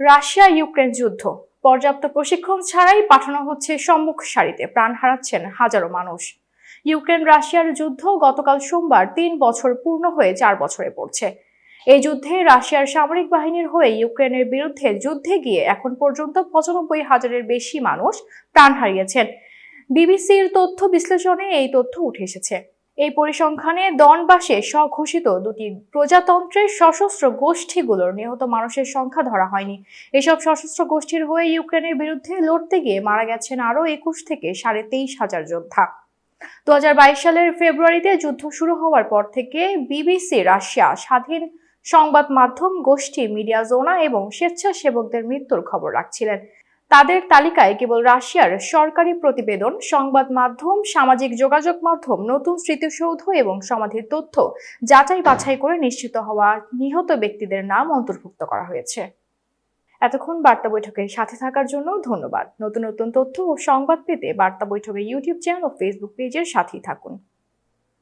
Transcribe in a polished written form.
Russia Ukraine যুদ্ধ, পর্যাপ্ত প্রশিক্ষণ ছাড়াই পাঠানো হচ্ছে সম্মুখ সারিতে, প্রাণ হারাচ্ছেন হাজারো মানুষ। ইউক্রেন রাশিয়ার যুদ্ধ গতকাল সোমবার 3 বছর পূর্ণ হয়ে 4 বছরে পড়ছে। এই যুদ্ধে রাশিয়ার সামরিক বাহিনীর হয়ে ইউক্রেনের বিরুদ্ধে যুদ্ধে গিয়ে এখন পর্যন্ত 95,000-এর বেশি মানুষ প্রাণ হারিয়েছেন। বিবিসির তথ্য বিশ্লেষণে এই তথ্য উঠে এসেছে। এই পরিসংখ্যানে দনবাসে স্বঘোষিত দুটি প্রজাতন্ত্রের সশস্ত্র গোষ্ঠীগুলোর নিহত মানুষের সংখ্যা ধরা হয়নি। এসব সশস্ত্র গোষ্ঠীর হয়ে ইউক্রেনের বিরুদ্ধে লড়তে গিয়ে মারা গেছেন আরও 21 থেকে 23,500 যোদ্ধা। 2022 সালের ফেব্রুয়ারিতে যুদ্ধ শুরু হওয়ার পর থেকে বিবিসি রাশিয়া স্বাধীন সংবাদ মাধ্যম গোষ্ঠী মিডিয়া জোনা এবং স্বেচ্ছাসেবকদের মৃত্যুর খবর রাখছিলেন। তাদের তালিকায় কেবল রাশিয়ার সরকারি প্রতিবেদন, সংবাদ মাধ্যম, সামাজিক যোগাযোগ মাধ্যম, নতুন স্মৃতিসৌধ এবং সমাধির তথ্য যাচাই বাছাই করে নিশ্চিত হওয়া নিহত ব্যক্তিদের নাম অন্তর্ভুক্ত করা হয়েছে। এতক্ষণ বার্তা বৈঠকের সাথে থাকার জন্য ধন্যবাদ। নতুন নতুন তথ্য ও সংবাদ পেতে বার্তা বৈঠকের ইউটিউব চ্যানেল ও ফেসবুক পেজের সাথেই থাকুন।